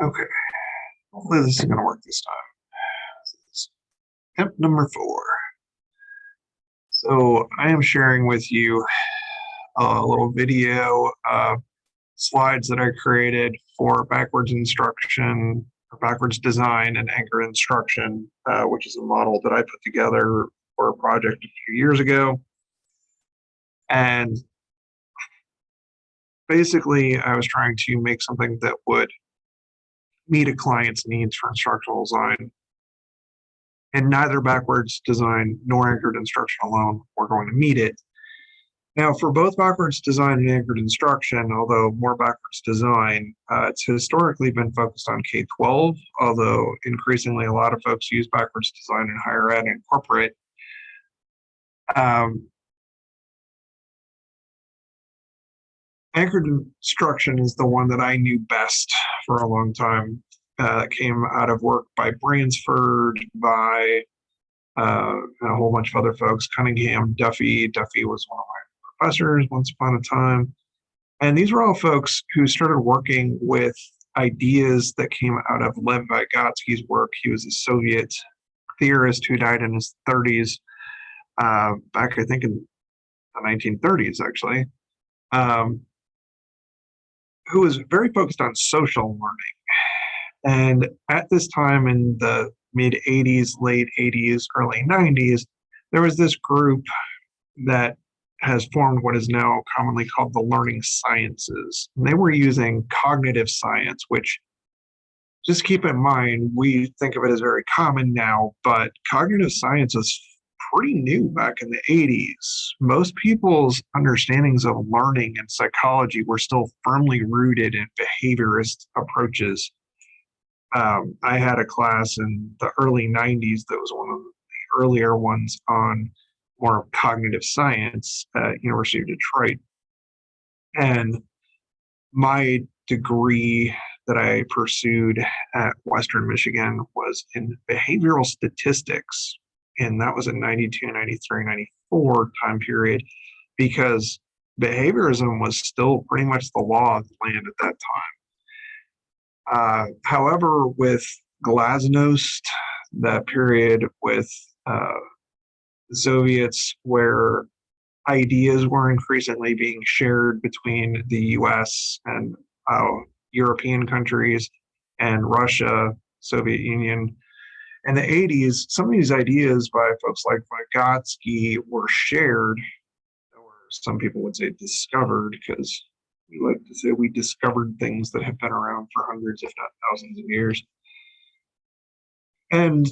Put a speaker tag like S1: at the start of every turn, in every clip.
S1: Okay, hopefully this is going to work this time. Tip number 4. So I am sharing with you a little video slides that I created for backwards instruction or backwards design and anchored instruction, which is a model that I put together for a project a few years ago. And basically, I was trying to make something that would meet a client's needs for instructional design. And neither backwards design nor anchored instruction alone were going to meet it. Now, for both backwards design and anchored instruction, although more backwards design, it's historically been focused on K-12, although increasingly a lot of folks use backwards design in higher ed and corporate. Anchored instruction is the one that I knew best for a long time. Came out of work by Bransford, by a whole bunch of other folks, Cunningham, Duffy. Duffy was one of my professors once upon a time. And these were all folks who started working with ideas that came out of Lev Vygotsky's work. He was a Soviet theorist who died in his 30s, back, I think, in the 1930s, actually, who was very focused on social learning. And at this time in the mid 80s, late 80s, early 90s, there was this group that has formed what is now commonly called the learning sciences. And they were using cognitive science, which, just keep in mind, we think of it as very common now, but cognitive science was pretty new back in the 80s. Most people's understandings of learning and psychology were still firmly rooted in behaviorist approaches. I had a class in the early 90s that was one of the earlier ones on more cognitive science at University of Detroit. And my degree that I pursued at Western Michigan was in behavioral statistics. And that was in 92, 93, 94 time period, because behaviorism was still pretty much the law of the land at that time. However, with Glasnost, that period with the Soviets, where ideas were increasingly being shared between the US and European countries and Russia, Soviet Union. In the 80s, some of these ideas by folks like Vygotsky were shared, or some people would say discovered, because we like to say we discovered things that have been around for hundreds, if not thousands of years. And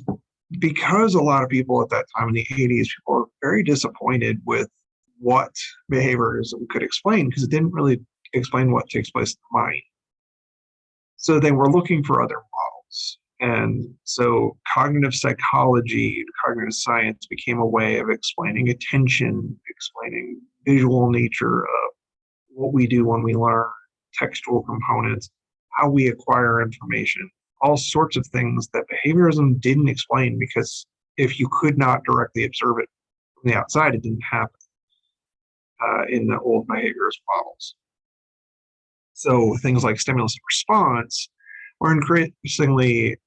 S1: because a lot of people at that time in the 80s, people were very disappointed with what behaviorism could explain, because it didn't really explain what takes place in the mind. So they were looking for other models. And so cognitive psychology and cognitive science became a way of explaining attention, explaining visual nature of what we do when we learn, textual components, how we acquire information, all sorts of things that behaviorism didn't explain, because if you could not directly observe it from the outside, it didn't happen in the old behaviorist models. So things like stimulus and response were increasingly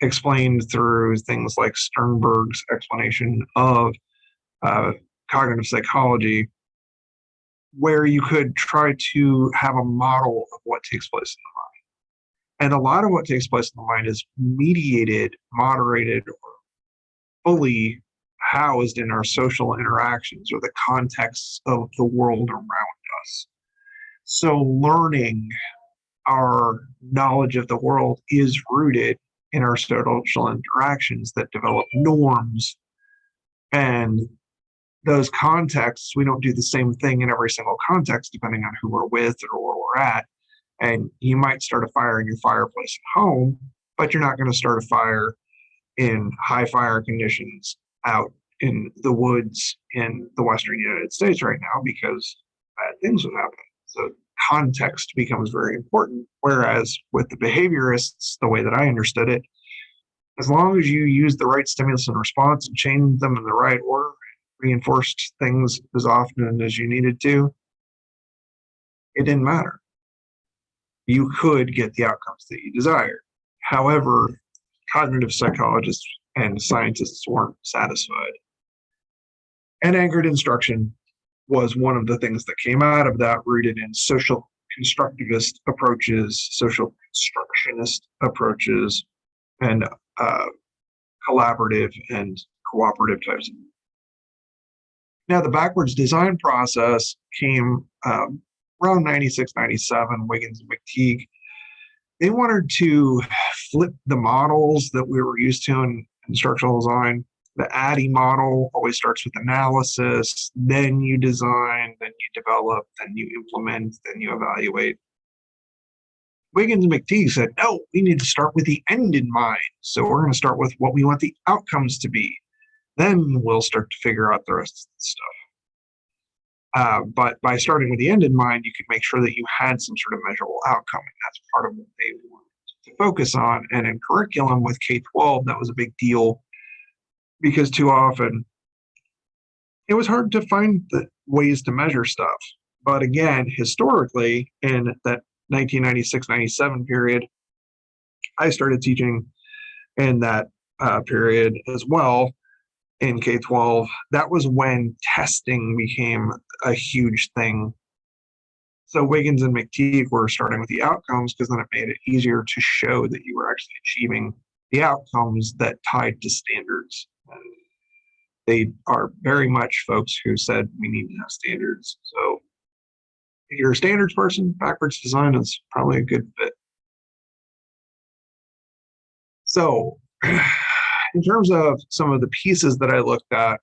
S1: explained through things like Sternberg's explanation of cognitive psychology, where you could try to have a model of what takes place in the mind. And a lot of what takes place in the mind is mediated, moderated, or fully housed in our social interactions or the contexts of the world around us. So learning our knowledge of the world is rooted in our social interactions that develop norms. And those contexts, we don't do the same thing in every single context, depending on who we're with or where we're at. And you might start a fire in your fireplace at home, but you're not going to start a fire in high fire conditions out in the woods in the Western United States right now, because bad things would happen. So context becomes very important. Whereas with the behaviorists, the way that I understood it, as long as you use the right stimulus and response and chain them in the right order, reinforced things as often as you needed to, it didn't matter. you could get the outcomes that you desired. However, cognitive psychologists and scientists weren't satisfied. And anchored instruction was one of the things that came out of that, rooted in social constructivist approaches, social constructionist approaches, and collaborative and cooperative types of. Now, the backwards design process came around 96, 97, Wiggins and McTighe. They wanted to flip the models that we were used to in instructional design. The ADDIE model always starts with analysis, then you design, then you develop, then you implement, then you evaluate. Wiggins and McTighe said, no, we need to start with the end in mind. So we're going to start with what we want the outcomes to be. Then we'll start to figure out the rest of the stuff. But by starting with the end in mind, you could make sure that you had some sort of measurable outcome. And that's part of what they wanted to focus on. And in curriculum with K-12, that was a big deal because too often it was hard to find the ways to measure stuff. But again, historically, in that 1996-97 period, I started teaching in that period as well. In K-12, that was when testing became a huge thing. So Wiggins and McTighe were starting with the outcomes because then it made it easier to show that you were actually achieving the outcomes that tied to standards. And they are very much folks who said we need to have standards. So if you're a standards person, backwards design is probably a good fit. So in terms of some of the pieces that I looked at,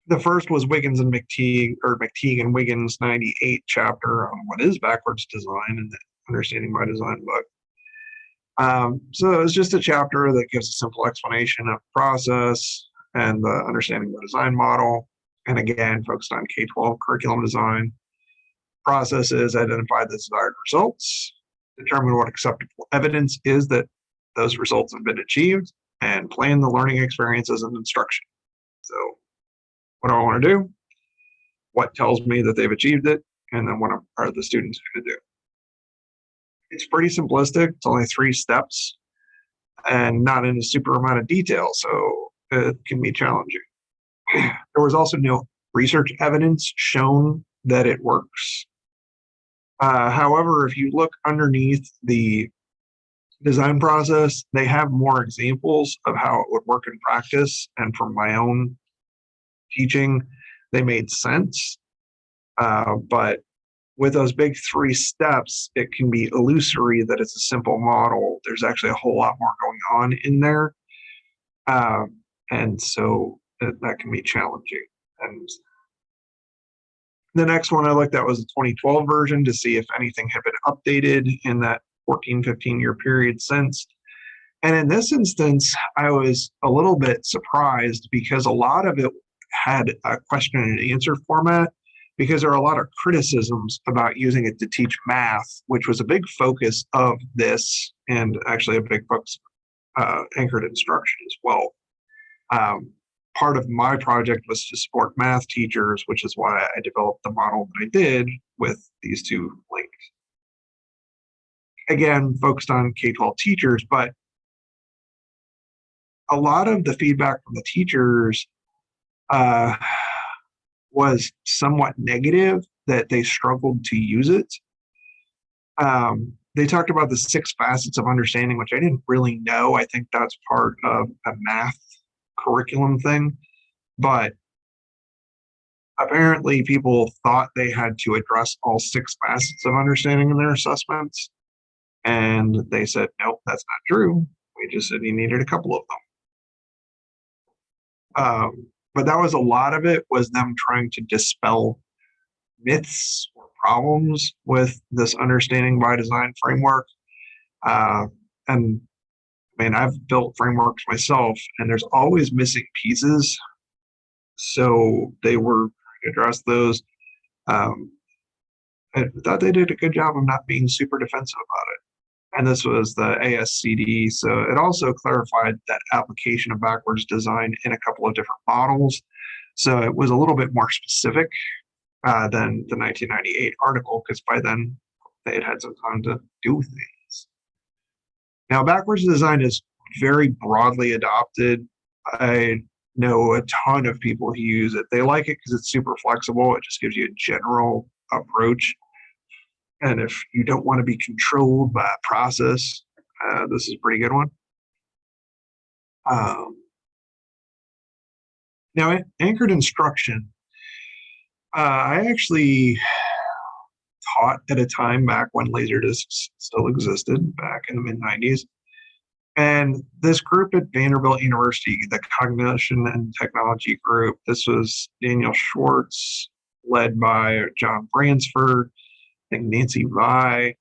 S1: the first was Wiggins and McTighe, or McTighe and Wiggins 98 chapter on what is backwards design in the Understanding by Design book. So it's just a chapter that gives a simple explanation of the process and the Understanding by Design model. And again, focused on K-12 curriculum design. Process is identify the desired results, determine what acceptable evidence is that those results have been achieved, and plan the learning experiences and instruction. So what do I want to do? What tells me that they've achieved it? And then what are the students going to do? It's pretty simplistic. It's only 3 steps and not in a super amount of detail, so it can be challenging. There was also no research evidence shown that it works. However, if you look underneath the design process, they have more examples of how it would work in practice, and from my own teaching, they made sense. But with those big 3 steps, it can be illusory that it's a simple model. There's actually a whole lot more going on in there. And so that can be challenging. And the next one I looked at was the 2012 version to see if anything had been updated in that 14-15 year period since. And in this instance, I was a little bit surprised because a lot of it had a question and answer format, because there are a lot of criticisms about using it to teach math, which was a big focus of this, and actually a big focus anchored instruction as well. Part of my project was to support math teachers, which is why I developed the model that I did with these 2 links. Again, focused on K-12 teachers, but a lot of the feedback from the teachers was somewhat negative, that they struggled to use it. They talked about the 6 facets of understanding, which I didn't really know. I think that's part of a math curriculum thing, but apparently people thought they had to address all 6 facets of understanding in their assessments. And they said, nope, that's not true. We just said you needed a couple of them. But that was a lot of it, was them trying to dispel myths or problems with this Understanding by Design framework. And I mean, I've built frameworks myself, and there's always missing pieces. So they were trying to address those. I thought they did a good job of not being super defensive about it. And this was the ASCD. So it also clarified that application of backwards design in a couple of different models. So it was a little bit more specific than the 1998 article, because by then they had some time to do things. Now, backwards design is very broadly adopted. I know a ton of people who use it. They like it because it's super flexible. It just gives you a general approach. And if you don't want to be controlled by a process, this is a pretty good one. Now, anchored instruction. I actually taught at a time back when Laserdiscs still existed, back in the mid-90s. And this group at Vanderbilt University, the Cognition and Technology Group, this was Daniel Schwartz, led by John Bransford, I think Nancy Vai,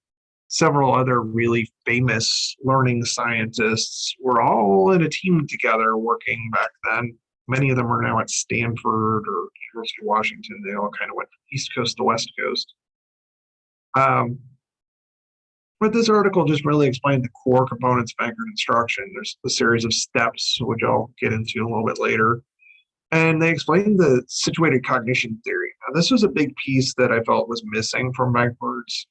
S1: several other really famous learning scientists were all in a team together working back then. Many of them are now at Stanford or University of Washington. They all kind of went from East Coast to West Coast. But this article just really explained the core components of anchored instruction. There's a series of steps, which I'll get into a little bit later. And they explained the situated cognition theory. Now, this was a big piece that I felt was missing from backwards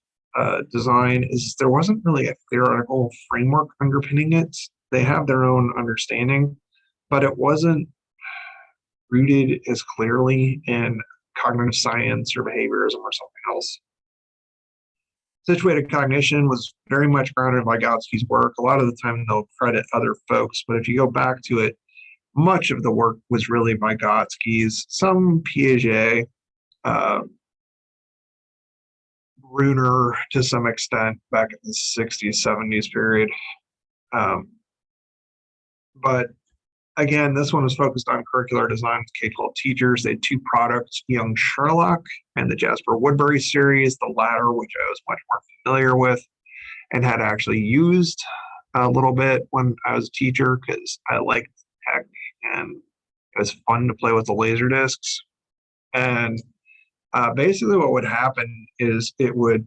S1: design, is there wasn't really a theoretical framework underpinning it. They have their own understanding, but it wasn't rooted as clearly in cognitive science or behaviorism or something else. Situated cognition was very much grounded in Vygotsky's work. A lot of the time they'll credit other folks, but if you go back to it, much of the work was really Vygotsky's, some Piaget, Bruner to some extent back in the 60s, 70s period. But again, this one was focused on curricular design with K-12 teachers. They had two products, Young Sherlock and the Jasper Woodbury series, the latter, which I was much more familiar with and had actually used a little bit when I was a teacher because I liked tech and it was fun to play with the laser discs. And basically what would happen is it would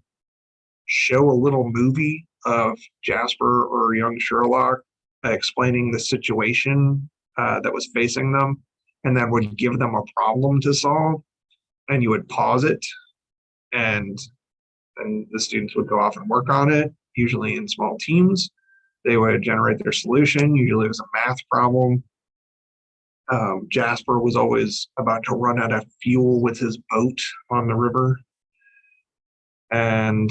S1: show a little movie of Jasper or young Sherlock explaining the situation that was facing them, and then would give them a problem to solve, and you would pause it, and the students would go off and work on it, usually in small teams. They would generate their solution. Usually it was a math problem. Jasper was always about to run out of fuel with his boat on the river. And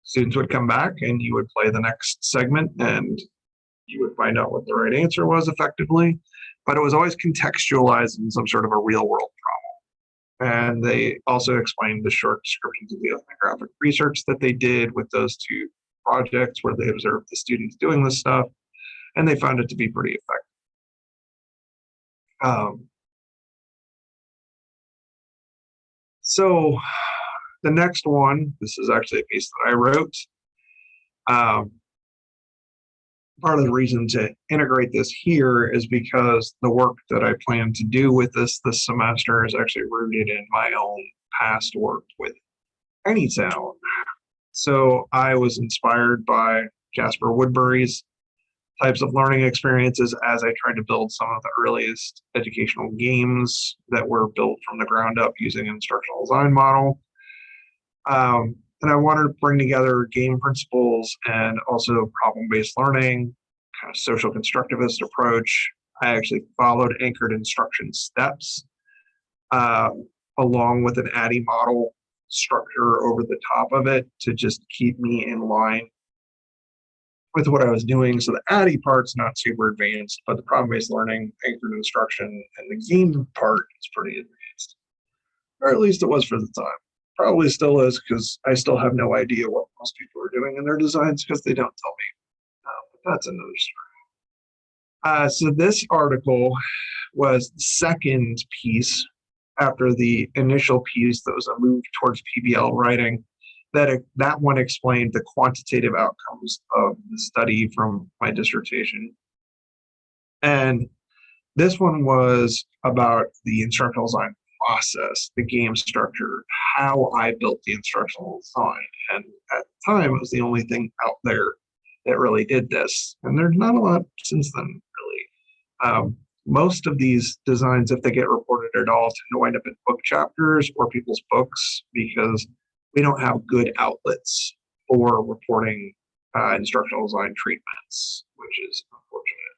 S1: students would come back and you would play the next segment and you would find out what the right answer was effectively. But it was always contextualized in some sort of a real world problem. And they also explained the short descriptions of the ethnographic research that they did with those two projects where they observed the students doing this stuff, and they found it to be pretty effective. So the next one, this is actually a piece that I wrote. Part of the reason to integrate this here is because the work that I plan to do with this semester is actually rooted in my own past work with Anytown. So I was inspired by Jasper Woodbury's types of learning experiences as I tried to build some of the earliest educational games that were built from the ground up using an instructional design model. And I wanted to bring together game principles and also problem-based learning, kind of social constructivist approach. I actually followed anchored instruction steps along with an ADDIE model structure over the top of it to just keep me in line with what I was doing. So the ADDIE part's not super advanced, but the problem-based learning, anchored instruction, and the game part is pretty advanced. Or at least it was for the time. Probably still is because I still have no idea what most people are doing in their designs because they don't tell me. But that's another story. So this article was the second piece after the initial piece that was a move towards PBL writing. That one explained the quantitative outcomes of the study from my dissertation. And this one was about the instructional design process, the game structure, how I built the instructional design. And at the time, it was the only thing out there that really did this. And there's not a lot since then, really. most of these designs, if they get reported at all, tend to wind up in book chapters or people's books because we don't have good outlets for reporting instructional design treatments, which is unfortunate.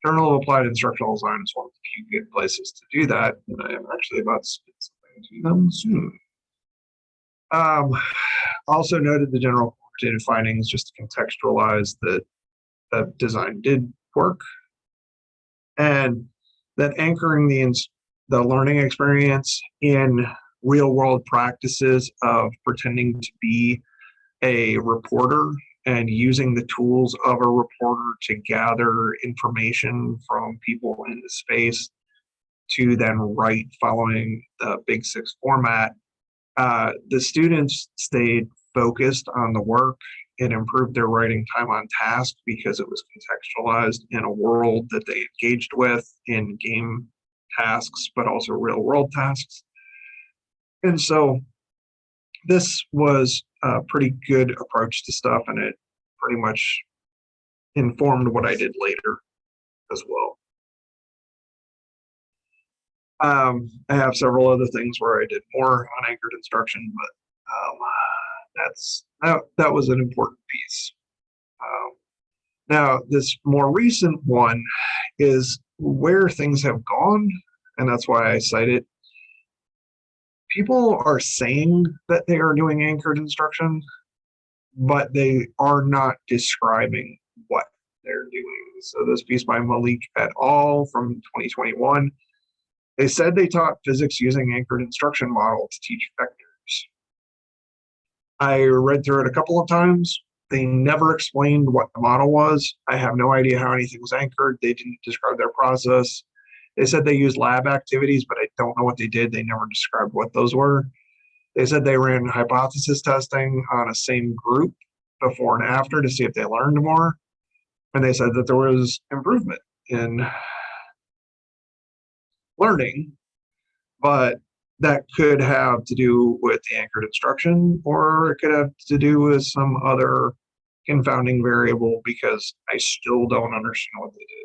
S1: Journal of Applied Instructional Design is one of the few good places to do that, and I am actually about to spit something to them soon. Also noted the general quantitative findings just to contextualize that the design did work, and that anchoring the learning experience in real world practices of pretending to be a reporter and using the tools of a reporter to gather information from people in the space to then write following the Big Six format. The students stayed focused on the work. It improved their writing time on task because it was contextualized in a world that they engaged with in game tasks, but also real world tasks. And so this was a pretty good approach to stuff, and it pretty much informed what I did later as well. I have several other things where I did more unanchored instruction, but that was an important piece. Now, this more recent one is where things have gone, and that's why I cite it. People are saying that they are doing anchored instruction, but they are not describing what they're doing. So this piece by Malik et al. From 2021, they said they taught physics using anchored instruction model to teach vectors. I read through it a couple of times. They never explained what the model was. I have no idea how anything was anchored. They didn't describe their process. They said they used lab activities, but I don't know what they did. They never described what those were. They said they ran hypothesis testing on a same group before and after to see if they learned more. And they said that there was improvement in learning, but that could have to do with the anchored instruction, or it could have to do with some other confounding variable because I still don't understand what they did.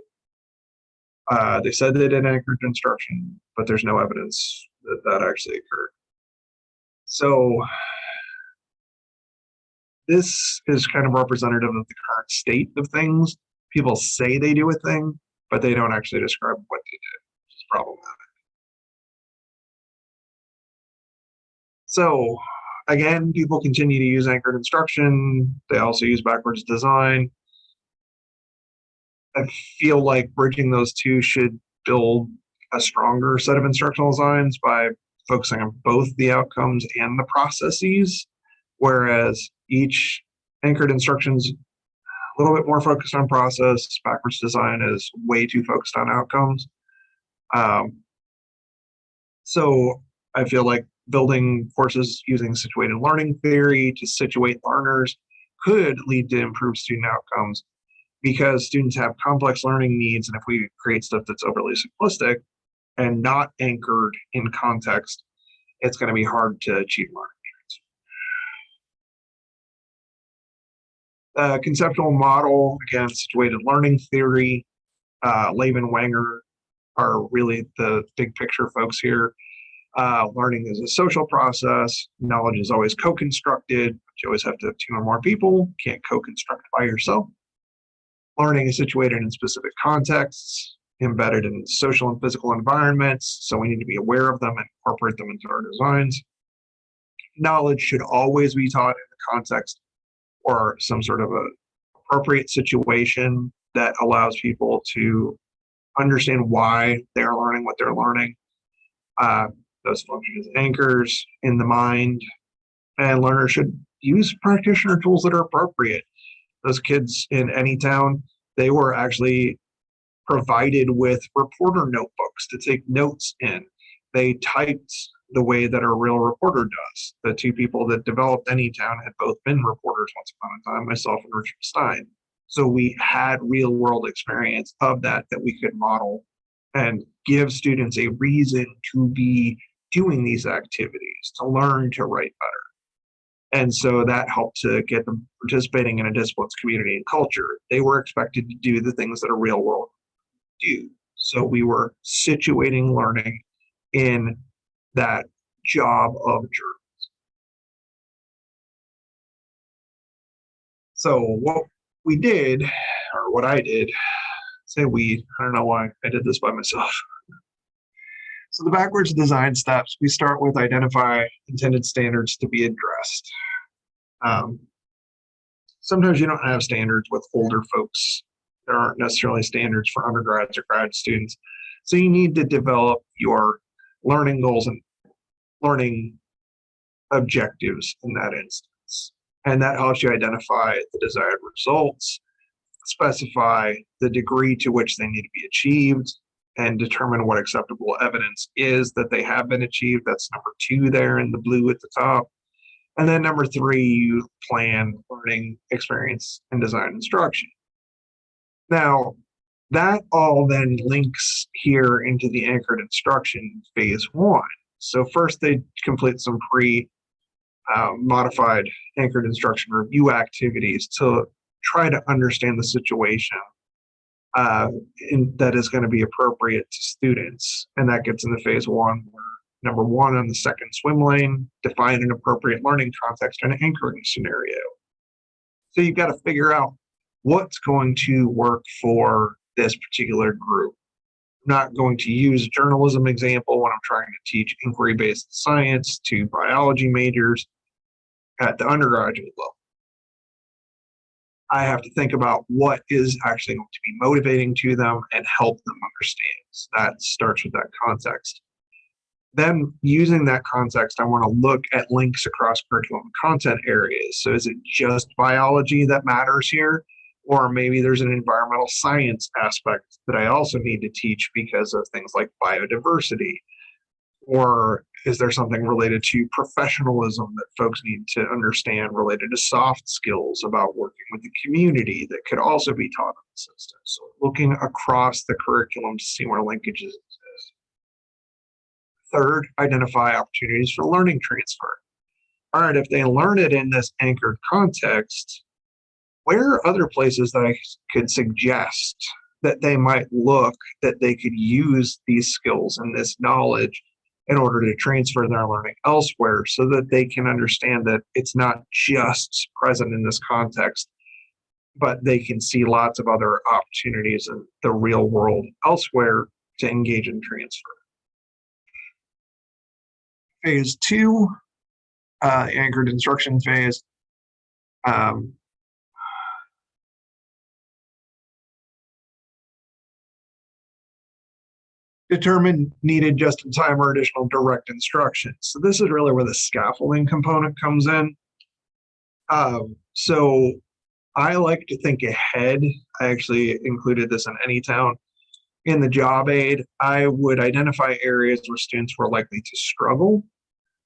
S1: They said they did anchored instruction, but there's no evidence that that actually occurred. So this is kind of representative of the current state of things. People say they do a thing, but they don't actually describe what they did, which is problematic. So again, people continue to use anchored instruction. They also use backwards design. I feel like bridging those two should build a stronger set of instructional designs by focusing on both the outcomes and the processes, whereas each anchored instruction's a little bit more focused on process. Backwards design is way too focused on outcomes. So I feel like building courses using situated learning theory to situate learners could lead to improved student outcomes because students have complex learning needs. And if we create stuff that's overly simplistic and not anchored in context, it's going to be hard to achieve learning. Conceptual model, again, situated learning theory, Levin Wenger are really the big picture folks here. Learning is a social process. Knowledge is always co-constructed, but you always have to have two or more people. You can't co-construct by yourself. Learning is situated in specific contexts, embedded in social and physical environments, so we need to be aware of them and incorporate them into our designs. Knowledge should always be taught in the context or some sort of a appropriate situation that allows people to understand why they're learning what they're learning. Those function as anchors in the mind, and learners should use practitioner tools that are appropriate. Those kids in Anytown, they were actually provided with reporter notebooks to take notes in. They typed the way that a real reporter does. The two people that developed Anytown had both been reporters once upon a time, myself and Richard Stein. So we had real world experience of that we could model and give students a reason to be doing these activities, to learn to write better. And so that helped to get them participating in a discipline's community and culture. They were expected to do the things that a real world do. So we were situating learning in that job of journal. So what we did, or what I did, say we, I don't know why I did this by myself. So the backwards design steps, we start with identify intended standards to be addressed. Sometimes you don't have standards with older folks. There aren't necessarily standards for undergrads or grad students. So you need to develop your learning goals and learning objectives in that instance. And that helps you identify the desired results, specify the degree to which they need to be achieved, and determine what acceptable evidence is that they have been achieved. That's number 2 there in the blue at the top. And then number 3, you plan learning experience and design instruction. Now, that all then links here into the anchored instruction phase 1. So first they complete some modified anchored instruction review activities to try to understand the situation that is going to be appropriate to students. And that gets into phase 1, where number 1 on the second swim lane, define an appropriate learning context and anchoring scenario. So you've got to figure out what's going to work for this particular group. I'm not going to use a journalism example when I'm trying to teach inquiry-based science to biology majors at the undergraduate level. I have to think about what is actually going to be motivating to them and help them understand. So that starts with that context. Then using that context, I want to look at links across curriculum content areas. So is it just biology that matters here? Or maybe there's an environmental science aspect that I also need to teach because of things like biodiversity. Or is there something related to professionalism that folks need to understand related to soft skills about working with the community that could also be taught in the system? So looking across the curriculum to see where linkages exist. Third, identify opportunities for learning transfer. All right, if they learn it in this anchored context, where are other places that I could suggest that they might look that they could use these skills and this knowledge in order to transfer their learning elsewhere so that they can understand that it's not just present in this context, but they can see lots of other opportunities in the real world elsewhere to engage in transfer. Phase 2, anchored instruction phase. Determine needed just-in-time or additional direct instruction. So this is really where the scaffolding component comes in. So I like to think ahead. I actually included this in Anytown. In the job aid, I would identify areas where students were likely to struggle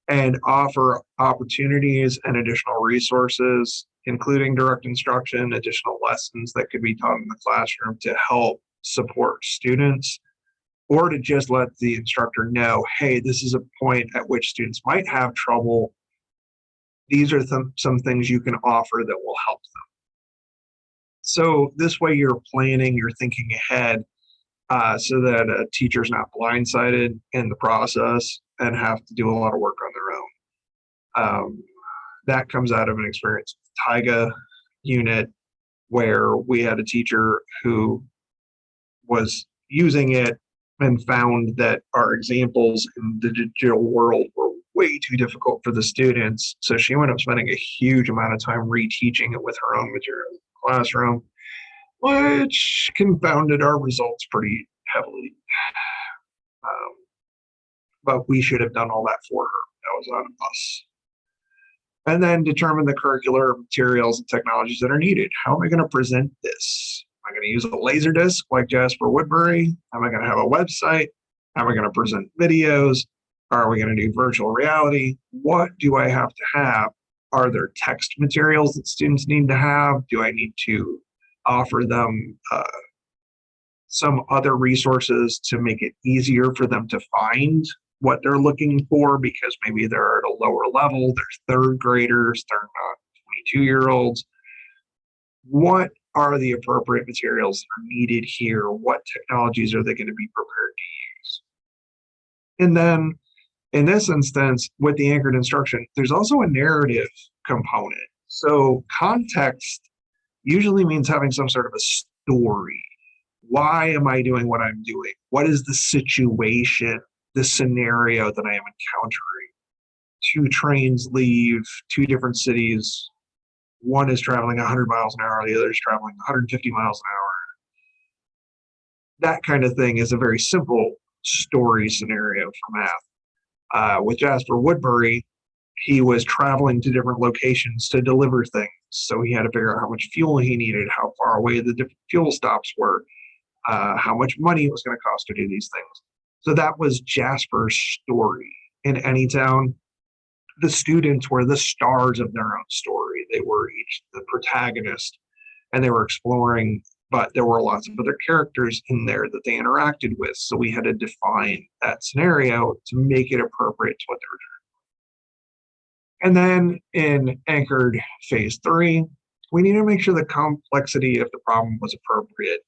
S1: and offer opportunities and additional resources, including direct instruction, additional lessons that could be taught in the classroom to help support students, or to just let the instructor know, hey, this is a point at which students might have trouble. These are some things you can offer that will help them. So this way you're planning, you're thinking ahead so that a teacher's not blindsided in the process and have to do a lot of work on their own. That comes out of an experience with TIGA unit where we had a teacher who was using it and found that our examples in the digital world were way too difficult for the students. So she ended up spending a huge amount of time reteaching it with her own material in the classroom, which confounded our results pretty heavily. But we should have done all that for her. That was on us. And then determine the curricular materials and technologies that are needed. How am I going to present this? Am I going to use a laser disc like Jasper Woodbury? Am I going to have a website? Am I going to present videos? Are we going to do virtual reality? What do I have to have? Are there text materials that students need to have? Do I need to offer them some other resources to make it easier for them to find what they're looking for, because maybe they're at a lower level, they're third graders, they're not 22-year-olds. What are the appropriate materials that are needed here? What technologies are they going to be prepared to use? And then in this instance, with the anchored instruction, there's also a narrative component. So context usually means having some sort of a story. Why am I doing what I'm doing? What is the situation, the scenario that I am encountering? Two trains leave two different cities. One is traveling 100 miles an hour, the other is traveling 150 miles an hour. That kind of thing is a very simple story scenario for math. With Jasper Woodbury, he was traveling to different locations to deliver things. So he had to figure out how much fuel he needed, how far away the different fuel stops were, how much money it was going to cost to do these things. So that was Jasper's story. In Anytown, the students were the stars of their own story. They were each the protagonist, and they were exploring, but there were lots of other characters in there that they interacted with. So we had to define that scenario to make it appropriate to what they were doing. And then in anchored phase 3, we need to make sure the complexity of the problem was appropriate.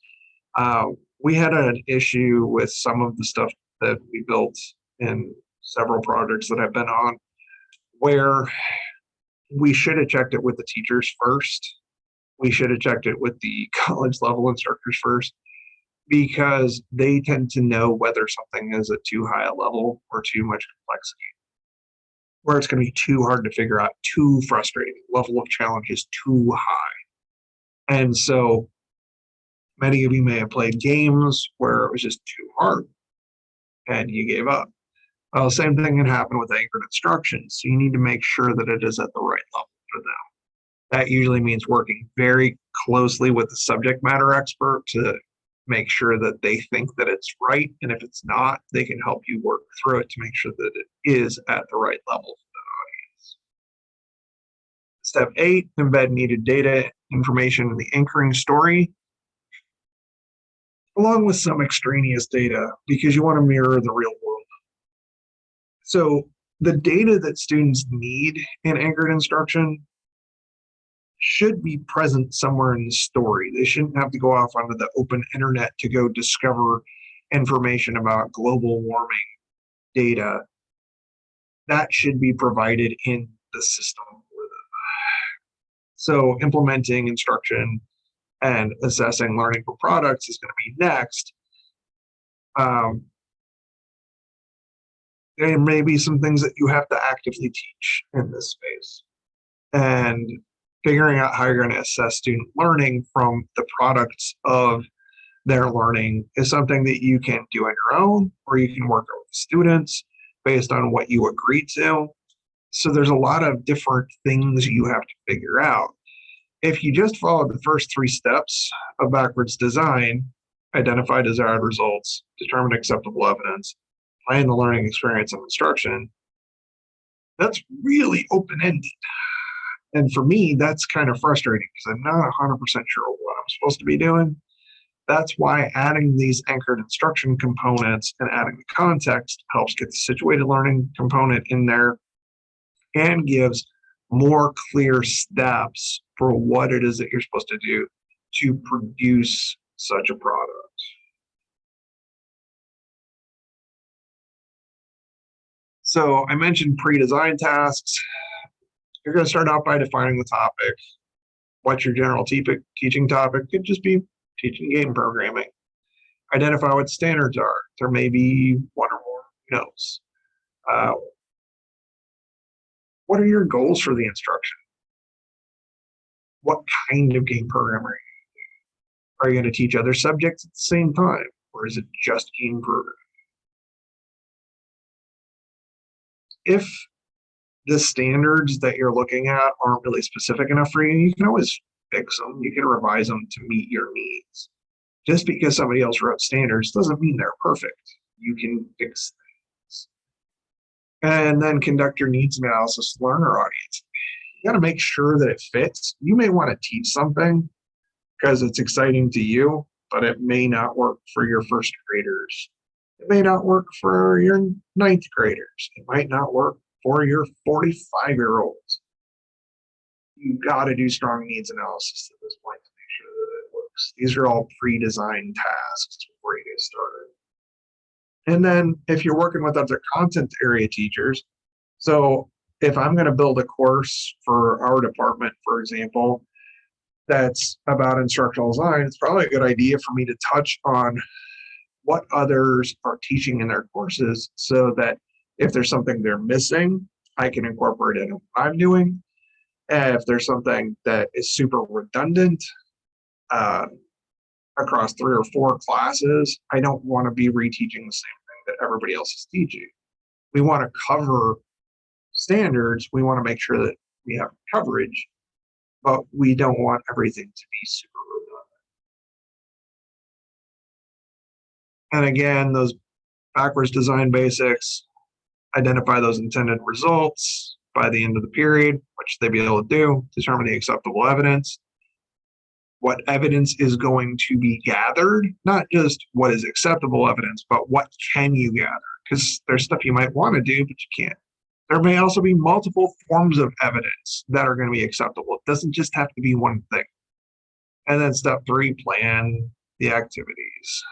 S1: We had an issue with some of the stuff that we built in several projects that I've been on, where we should have checked it with the teachers first. We should have checked it with the college level instructors first, because they tend to know whether something is at too high a level or too much complexity, where it's going to be too hard to figure out, too frustrating, level of challenge is too high. And so many of you may have played games where it was just too hard and you gave up. Well, same thing can happen with anchored instructions. So you need to make sure that it is at the right level for them. That usually means working very closely with the subject matter expert to make sure that they think that it's right. And if it's not, they can help you work through it to make sure that it is at the right level for the audience. Step 8, embed needed data information in the anchoring story, along with some extraneous data, because you want to mirror the real world. So the data that students need in anchored instruction should be present somewhere in the story. They shouldn't have to go off onto the open internet to go discover information about global warming data. That should be provided in the system for them. So implementing instruction and assessing learning for products is going to be next. There may be some things that you have to actively teach in this space. And figuring out how you're going to assess student learning from the products of their learning is something that you can do on your own, or you can work with students based on what you agree to. So there's a lot of different things you have to figure out. If you just follow the first 3 steps of backwards design, identify desired results, determine acceptable evidence, plan the learning experience of instruction, that's really open-ended. And for me, that's kind of frustrating because I'm not 100% sure what I'm supposed to be doing. That's why adding these anchored instruction components and adding the context helps get the situated learning component in there and gives more clear steps for what it is that you're supposed to do to produce such a product. So I mentioned pre-design tasks. You're going to start out by defining the topic. What's your general teaching topic? Could just be teaching game programming. Identify what standards are. There may be one or more. Who knows? What are your goals for the instruction? What kind of game programming are you going to do? Are you going to teach other subjects at the same time? Or is it just game programming? If the standards that you're looking at aren't really specific enough for you, you can always fix them. You can revise them to meet your needs. Just because somebody else wrote standards doesn't mean they're perfect. You can fix things. And then conduct your needs analysis to learner audience. You got to make sure that it fits. You may want to teach something because it's exciting to you, but it may not work for your first graders. It may not work for your 9th graders. It might not work for your 45-year-olds. You've got to do strong needs analysis at this point to make sure that it tasks. These are all pre-designed tasks before you get started. And then if you're working with other content area teachers, so if I'm going to build a course for our department, for example, that's about instructional design, it's probably a good idea for me to touch on what others are teaching in their courses so that if there's something they're missing, I can incorporate it in what I'm doing. And if there's something that is super redundant across 3 or 4 classes, I don't want to be reteaching the same thing that everybody else is teaching. We want to cover standards. We want to make sure that we have coverage, but we don't want everything to be super redundant. And again, those backwards design basics, identify those intended results by the end of the period, which they'll be able to do, determine the acceptable evidence, what evidence is going to be gathered, not just what is acceptable evidence, but what can you gather? Because there's stuff you might want to do, but you can't. There may also be multiple forms of evidence that are going to be acceptable. It doesn't just have to be one thing. And then step 3, plan the activities.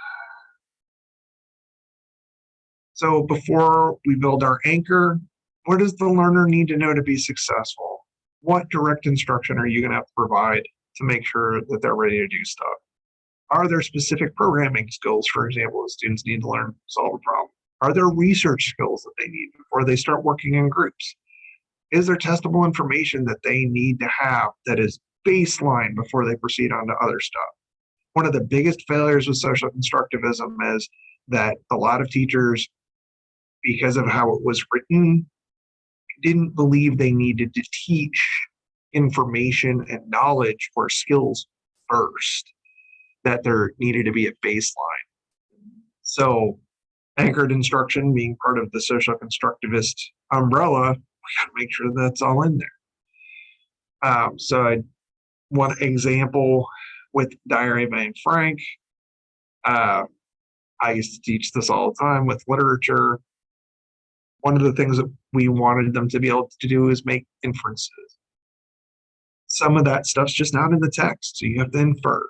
S1: So before we build our anchor, what does the learner need to know to be successful? What direct instruction are you going to have to provide to make sure that they're ready to do stuff? Are there specific programming skills, for example, that students need to learn to solve a problem? Are there research skills that they need before they start working in groups? Is there testable information that they need to have that is baseline before they proceed on to other stuff? One of the biggest failures with social constructivism is that a lot of teachers, because of how it was written, didn't believe they needed to teach information and knowledge or skills first, that there needed to be a baseline. So anchored instruction being part of the social constructivist umbrella, we got to make sure that's all in there. So one example with Diary of Anne Frank, I used to teach this all the time with literature. One of the things that we wanted them to be able to do is make inferences. Some of that stuff's just not in the text, so you have to infer.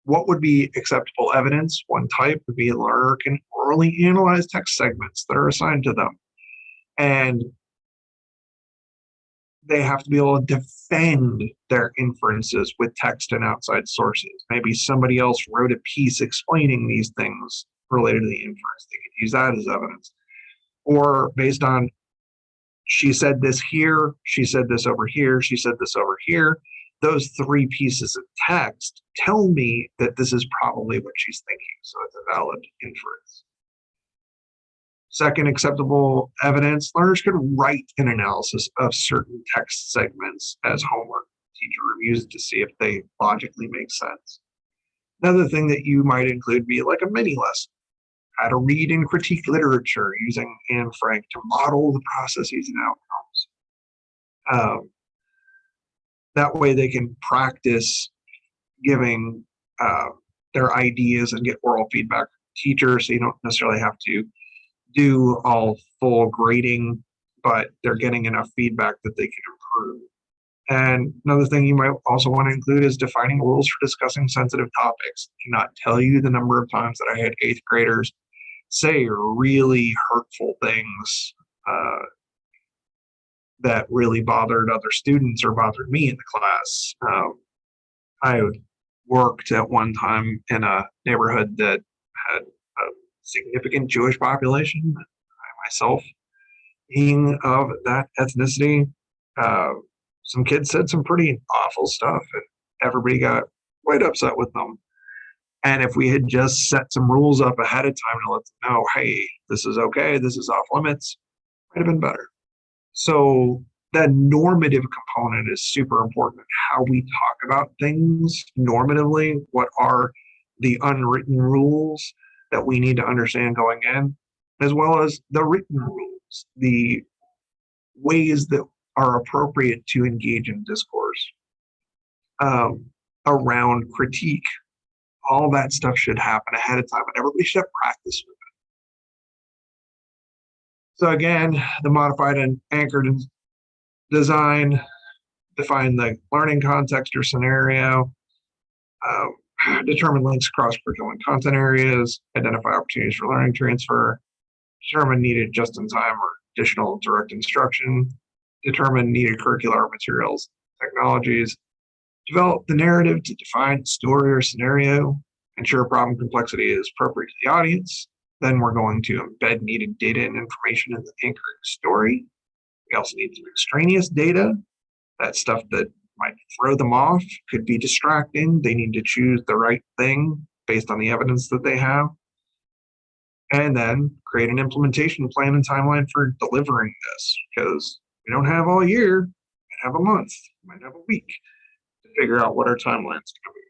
S1: What would be acceptable evidence? One type would be a learner can orally analyze text segments that are assigned to them. And they have to be able to defend their inferences with text and outside sources. Maybe somebody else wrote a piece explaining these things related to the inference. They could use that as evidence. Or based on, she said this here, she said this over here, she said this over here. Those 3 pieces of text tell me that this is probably what she's thinking. So it's a valid inference. Second acceptable evidence, learners could write an analysis of certain text segments as homework. Teacher reviews it to see if they logically make sense. Another thing that you might include be like a mini lesson. How to read and critique literature using Anne Frank to model the processes and outcomes. That way they can practice giving their ideas and get oral feedback from the teacher, so you don't necessarily have to do all full grading, but they're getting enough feedback that they can improve. And another thing you might also want to include is defining rules for discussing sensitive topics. I cannot tell you the number of times that I had 8th graders say really hurtful things that really bothered other students or bothered me in the class. I worked at one time in a neighborhood that had a significant Jewish population. I myself being of that ethnicity, some kids said some pretty awful stuff, and everybody got quite upset with them. And if we had just set some rules up ahead of time to let them know, hey, this is okay, this is off limits, might have been better. So the normative component is super important. How we talk about things normatively, what are the unwritten rules that we need to understand going in, as well as the written rules, the ways that are appropriate to engage in discourse around critique. All that stuff should happen ahead of time, and everybody should have practice with it. So again, the modified and anchored design, define the learning context or scenario, determine links across curriculum and content areas, identify opportunities for learning transfer, determine needed just-in-time or additional direct instruction, determine needed curricular materials, technologies, develop the narrative to define story or scenario, ensure problem complexity is appropriate to the audience. Then we're going to embed needed data and information in the anchoring story. We also need some extraneous data. That stuff that might throw them off, could be distracting. They need to choose the right thing based on the evidence that they have. And then create an implementation plan and timeline for delivering this, because we don't have all year, we might have a month, we might have a week to figure out what our timeline is going to be.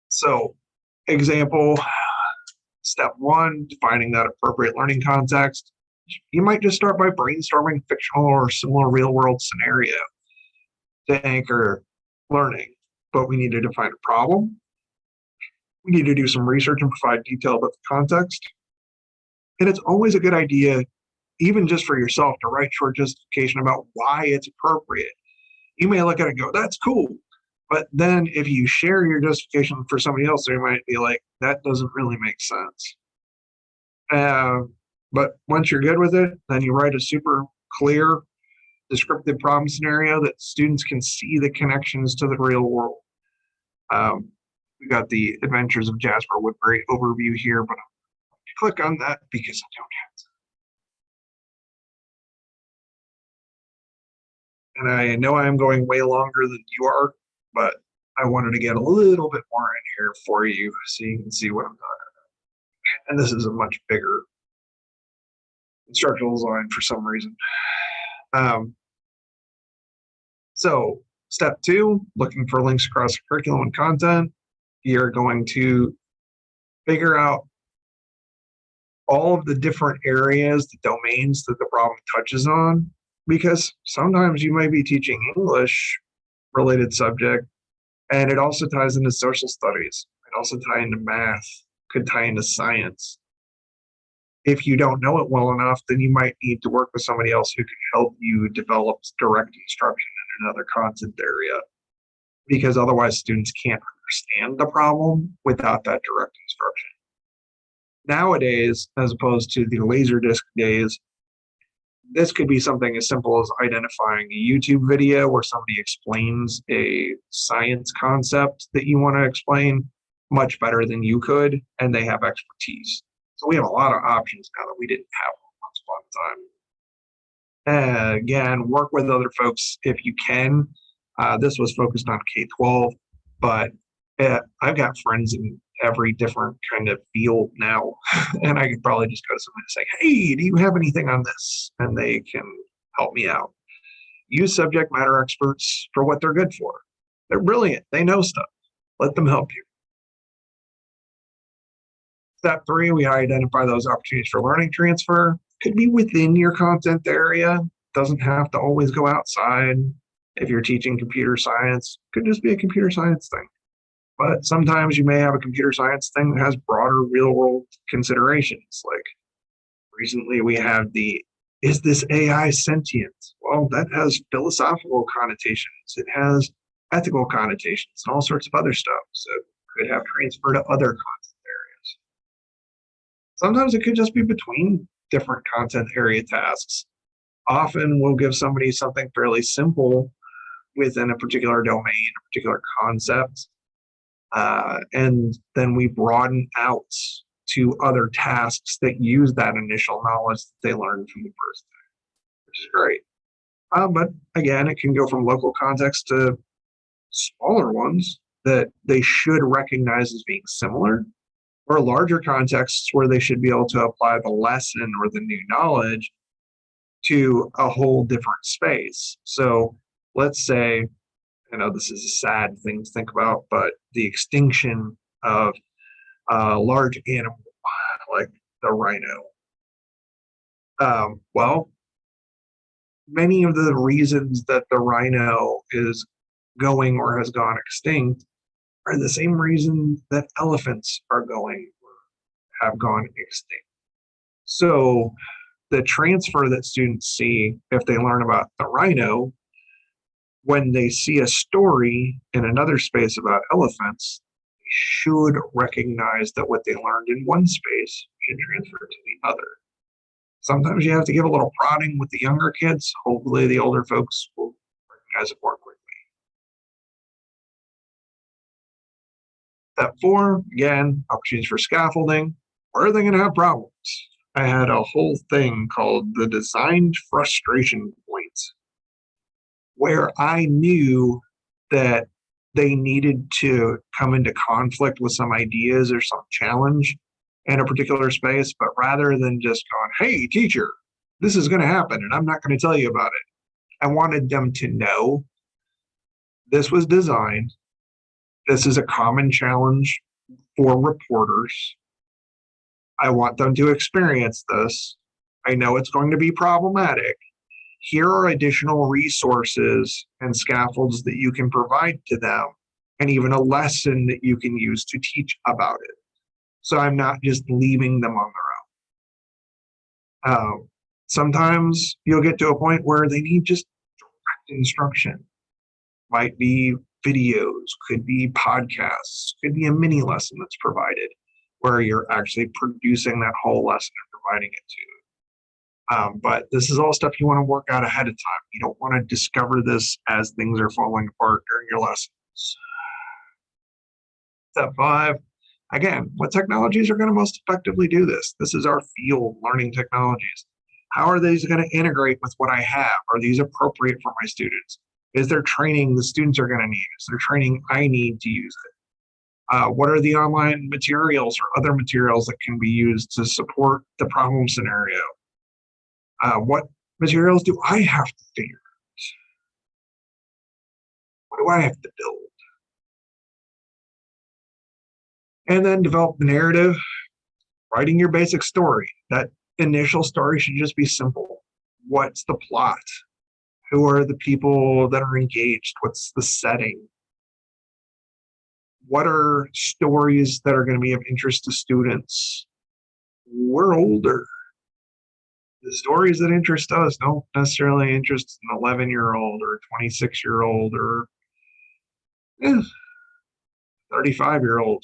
S1: So, example, step one, defining that appropriate learning context. You might just start by brainstorming fictional or similar real-world scenario to anchor learning, but we need to define a problem. We need to do some research and provide detail about the context. And it's always a good idea, even just for yourself, to write short justification about why it's appropriate. You may look at it and go, that's cool. But then if you share your justification for somebody else, they might be like, that doesn't really make sense. But once you're good with it, then you write a super clear, descriptive problem scenario that students can see the connections to the real world. We got the Adventures of Jasper Woodbury overview here, but I'll click on that because I don't have to. And I know I'm going way longer than you are, but I wanted to get a little bit more in here for you so you can see what I'm talking about. And this is a much bigger instructional design for some reason. So step two, looking for links across curriculum and content. You're going to figure out all of the different areas, the domains that the problem touches on, because sometimes you might be teaching English related subject, and it also ties into social studies. It also ties into math, could tie into science. If you don't know it well enough, then you might need to work with somebody else who can help you develop direct instruction in another content area, because otherwise students can't understand the problem without that direct instruction. Nowadays, as opposed to the Laserdisc days, this could be something as simple as identifying a YouTube video where somebody explains a science concept that you want to explain much better than you could, and they have expertise. So we have a lot of options now that we didn't have once upon a time. Again, work with other folks if you can. This was focused on K-12, but I've got friends in every different kind of field now, and I could probably just go to someone and say, hey, do you have anything on this? And they can help me out. Use subject matter experts for what they're good for. They're brilliant. They know stuff. Let them help you. Step three, we identify those opportunities for learning transfer. Could be within your content area. Doesn't have to always go outside. If you're teaching computer science, could just be a computer science thing. But sometimes you may have a computer science thing that has broader real world considerations. Like recently we have the, is this AI sentient? Well, that has philosophical connotations. It has ethical connotations and all sorts of other stuff. So it could have transfer to other content areas. Sometimes it could just be between different content area tasks. Often we'll give somebody something fairly simple within a particular domain, a particular concept, and then we broaden out to other tasks that use that initial knowledge that they learned from the first thing, which is great. But again, it can go from local context to smaller ones that they should recognize as being similar, or larger contexts where they should be able to apply the lesson or the new knowledge to a whole different space. So let's say, I know this is a sad thing to think about, but the extinction of a large animal like the rhino. Well, many of the reasons that the rhino is going or has gone extinct are the same reason that elephants are going or have gone extinct. So the transfer that students see if they learn about the rhino when they see a story in another space about elephants, they should recognize that what they learned in one space should transfer to the other. Sometimes you have to give a little prodding with the younger kids. Hopefully the older folks will recognize it more quickly. Step 4, again, opportunities for scaffolding. Where are they going to have problems? I had a whole thing called the designed frustration point, where I knew that they needed to come into conflict with some ideas or some challenge in a particular space, but rather than just going, hey, teacher, this is going to happen and I'm not going to tell you about it, I wanted them to know this was designed. This is a common challenge for reporters. I want them to experience this. I know it's going to be problematic. Here are additional resources and scaffolds that you can provide to them, and even a lesson that you can use to teach about it. So I'm not just leaving them on their own. Sometimes you'll get to a point where they need just direct instruction. Might be videos, could be podcasts, could be a mini lesson that's provided where you're actually producing that whole lesson and providing it to you. But this is all stuff you want to work out ahead of time. You don't want to discover this as things are falling apart during your lessons. Step 5, again, what technologies are going to most effectively do this? This is our field, learning technologies. How are these going to integrate with what I have? Are these appropriate for my students? Is there training the students are going to need? Is there training I need to use it? What are the online materials or other materials that can be used to support the problem scenario? What materials do I have to figure out? What do I have to build? And then develop the narrative, writing your basic story. That initial story should just be simple. What's the plot? Who are the people that are engaged? What's the setting? What are stories that are going to be of interest to students? We're older. The stories that interest us don't necessarily interest an 11-year-old or a 26-year-old or 35-year-old.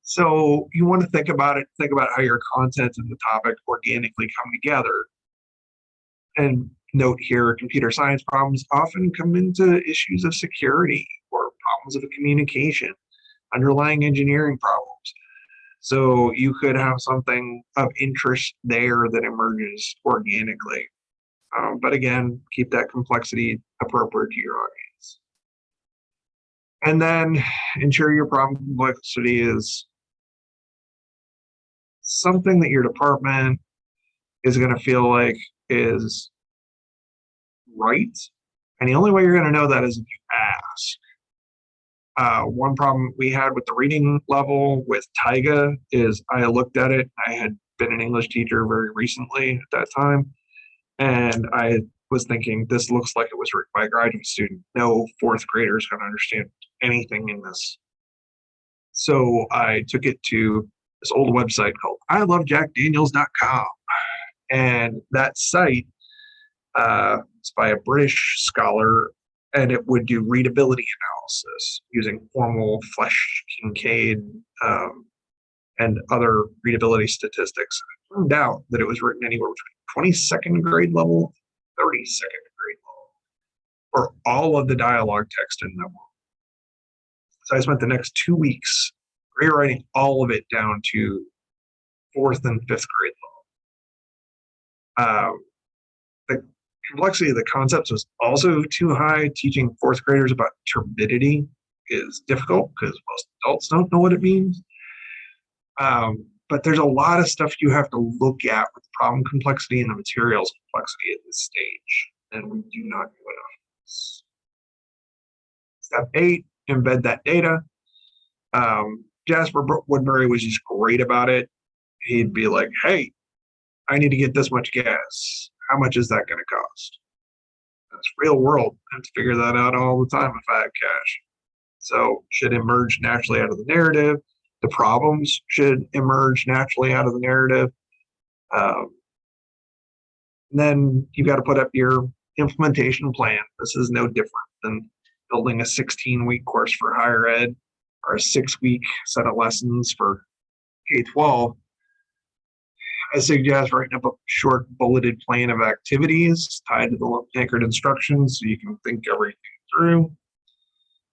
S1: So you want to think about it, think about how your content and the topic organically come together. And note here, computer science problems often come into issues of security or problems of communication, underlying engineering problems. So you could have something of interest there that emerges organically. But again, keep that complexity appropriate to your audience. And then ensure your problem complexity is something that your department is going to feel like is right. And the only way you're going to know that is if you ask. One problem we had with the reading level with Tyga is I looked at it. I had been an English teacher very recently at that time. And I was thinking, this looks like it was written by a graduate student. No fourth grader is going to understand anything in this. So I took it to this old website called ilovejackdaniels.com. And that site is by a British scholar, and it would do readability analysis using formal Flesch, Kincaid, and other readability statistics. It turned out that it was written anywhere between 22nd grade level, 32nd grade level, for all of the dialogue text in that world. So I spent the next 2 weeks rewriting all of it down to 4th and 5th grade level. The complexity of the concepts was also too high. Teaching 4th graders about turbidity is difficult because most adults don't know what it means. But there's a lot of stuff you have to look at with problem complexity and the materials complexity at this stage, and we do not do enough. Step 8, embed that data. Jasper Woodbury was just great about it. He'd be like, hey, I need to get this much gas. How much is that going to cost? That's real world. I have to figure that out all the time if I have cash. So should emerge naturally out of the narrative. The problems should emerge naturally out of the narrative. Then you've got to put up your implementation plan. This is no different than building a 16-week course for higher ed or a 6-week set of lessons for K-12. I suggest writing up a short bulleted plan of activities tied to the anchored instructions so you can think everything through.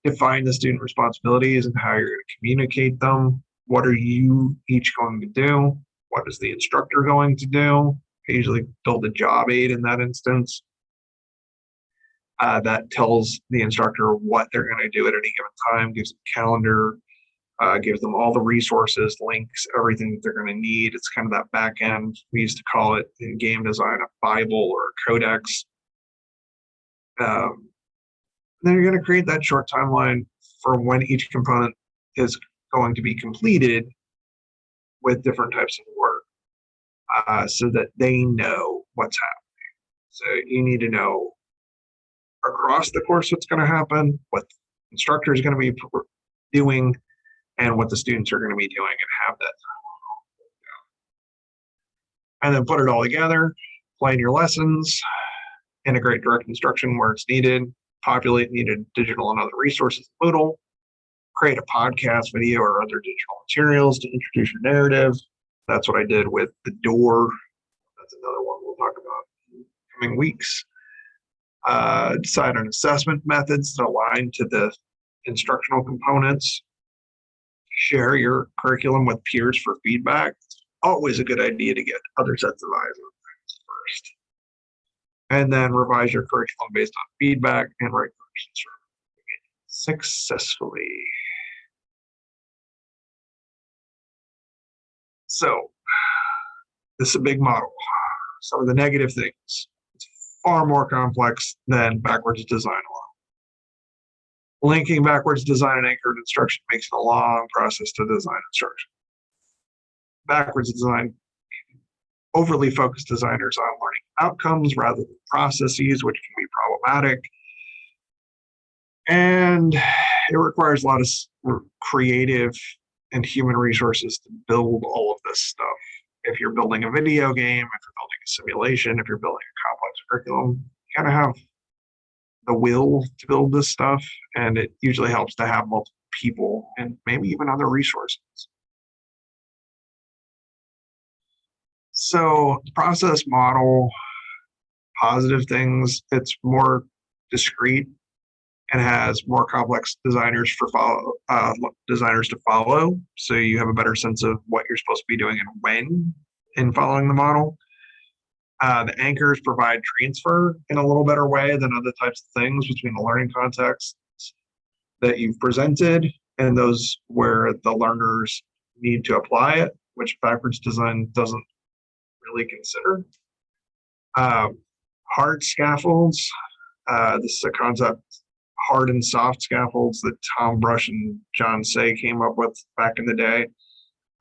S1: Define the student responsibilities and how you're going to communicate them. What are you each going to do? What is the instructor going to do? I usually build a job aid in that instance. That tells the instructor what they're going to do at any given time, gives them a calendar, gives them all the resources, links, everything that they're going to need. It's kind of that back end. We used to call it in game design a Bible or a codex. Then you're going to create that short timeline for when each component is going to be completed with different types of work, so that they know what's happening. So you need to know across the course what's going to happen, what the instructor is going to be doing, and what the students are going to be doing, and have that time. And then put it all together, plan your lessons, integrate direct instruction where it's needed, populate needed digital and other resources in Moodle, create a podcast, video, or other digital materials to introduce your narrative. That's what I did with the door. That's another one we'll talk about in coming weeks. Decide on assessment methods that align to the instructional components. Share your curriculum with peers for feedback. It's always a good idea to get other sets of eyes on things first. And then revise your curriculum based on feedback and write corrections successfully. So this is a big model. Some of the negative things. It's far more complex than backwards design alone. Linking backwards design and anchored instruction makes it a long process to design instruction. Backwards design, overly focused designers on learning outcomes rather than processes, which can be problematic. And it requires a lot of creative and human resources to build all of this stuff. If you're building a video game, if you're building a simulation, if you're building a complex curriculum, you gotta have the will to build this stuff, and it usually helps to have multiple people and maybe even other resources. So the process model, positive things, it's more discrete and has more complex designers to follow. So you have a better sense of what you're supposed to be doing and when in following the model. The anchors provide transfer in a little better way than other types of things between the learning contexts that you've presented and those where the learners need to apply it, which backwards design doesn't really consider. Hard scaffolds. This is a concept, hard and soft scaffolds, that Tom Brush and John Say came up with back in the day.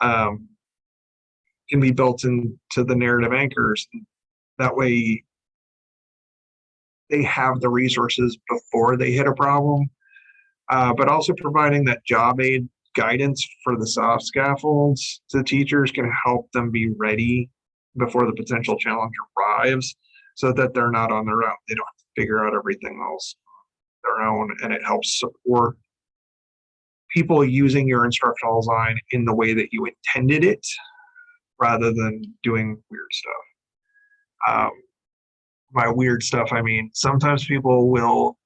S1: Can be built into the narrative anchors. That way they have the resources before they hit a problem, but also providing that job aid guidance for the soft scaffolds to teachers can help them be ready before the potential challenge arrives, so that they're not on their own. They don't have to figure out everything else on their own, and it helps support people using your instructional design in the way that you intended it, rather than doing weird stuff. By weird stuff, I mean sometimes people will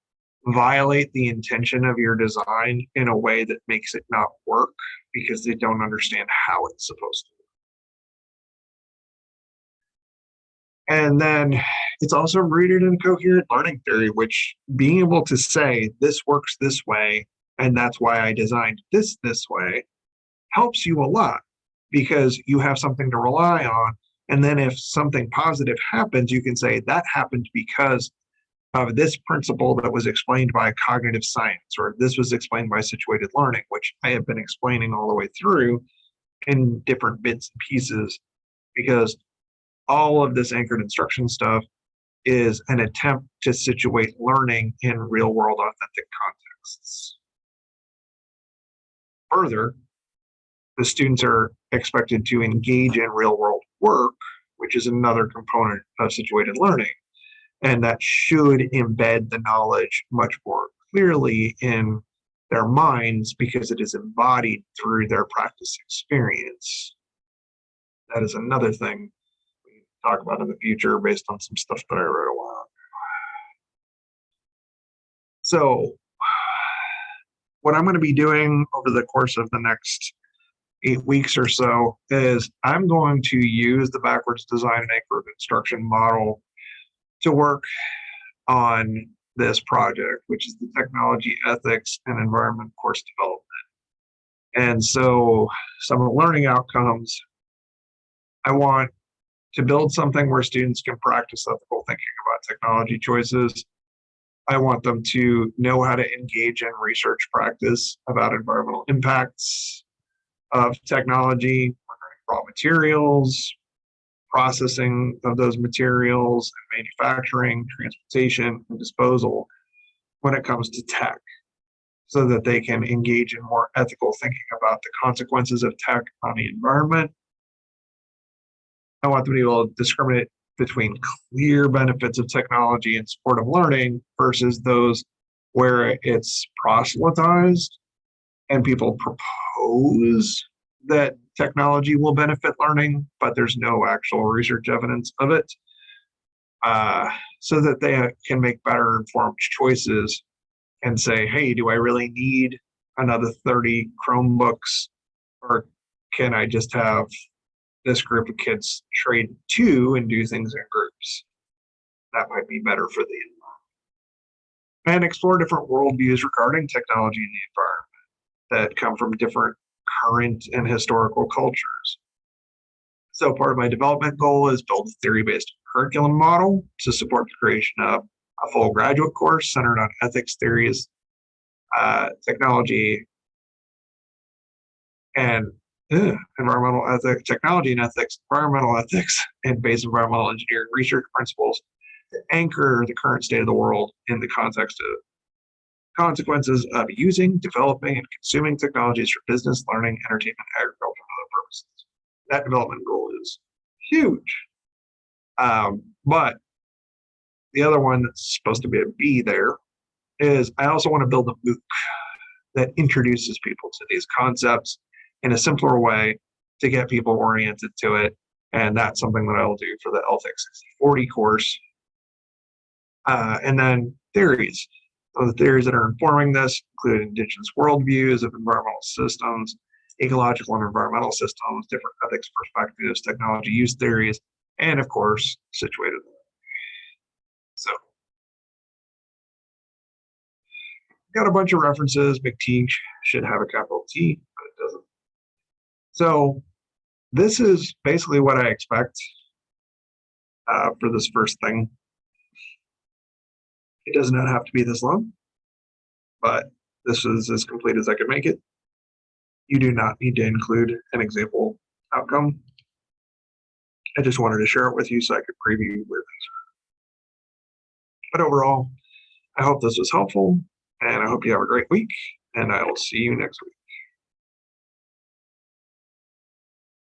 S1: violate the intention of your design in a way that makes it not work because they don't understand how it's supposed to. And then it's also rooted in coherent learning theory, which being able to say this works this way, and that's why I designed this way, helps you a lot because you have something to rely on. And then if something positive happens, you can say that happened because of this principle that was explained by cognitive science, or this was explained by situated learning, which I have been explaining all the way through in different bits and pieces, because all of this anchored instruction stuff is an attempt to situate learning in real world authentic contexts. Further, the students are expected to engage in real world work, which is another component of situated learning. And that should embed the knowledge much more clearly in their minds because it is embodied through their practice experience. That is another thing we talk about in the future based on some stuff that I wrote a while ago. So what I'm going to be doing over the course of the next 8 weeks or so is I'm going to use the backwards design and anchor of instruction model to work on this project, which is the technology, ethics, and environment course development. And so some of the learning outcomes, I want to build something where students can practice ethical thinking about technology choices. I want them to know how to engage in research practice about environmental impacts of technology, raw materials, processing of those materials, and manufacturing, transportation, and disposal when it comes to tech, so that they can engage in more ethical thinking about the consequences of tech on the environment. I want them to be able to discriminate between clear benefits of technology and supportive learning versus those where it's proselytized and people propose that technology will benefit learning, but there's no actual research evidence of it, so that they can make better informed choices and say, hey, do I really need another 30 Chromebooks, or can I just have this group of kids trade two and do things in groups? That might be better for the environment. And explore different worldviews regarding technology and the environment that come from different current and historical cultures. So part of my development goal is build a theory-based curriculum model to support the creation of a full graduate course centered on ethics, theories, technology, and environmental ethics, technology and ethics, environmental ethics, and base environmental engineering research principles to anchor the current state of the world in the context of consequences of using, developing, and consuming technologies for business, learning, entertainment, agriculture, and other purposes. That development goal is huge. But the other one that's supposed to be a B there is I also want to build a MOOC that introduces people to these concepts in a simpler way to get people oriented to it. And that's something that I'll do for the LTIC 6040 course. And then theories. So the theories that are informing this include indigenous worldviews of environmental systems, ecological and environmental systems, different ethics perspectives, technology use theories, and of course, situated. So, got a bunch of references. McTighe should have a capital T, but it doesn't. So this is basically what I expect for this first thing. It does not have to be this long, but this is as complete as I could make it. You do not need to include an example outcome. I just wanted to share it with you so I could preview where things are. But overall, I hope this was helpful, and I hope you have a great week, and I will see you next week.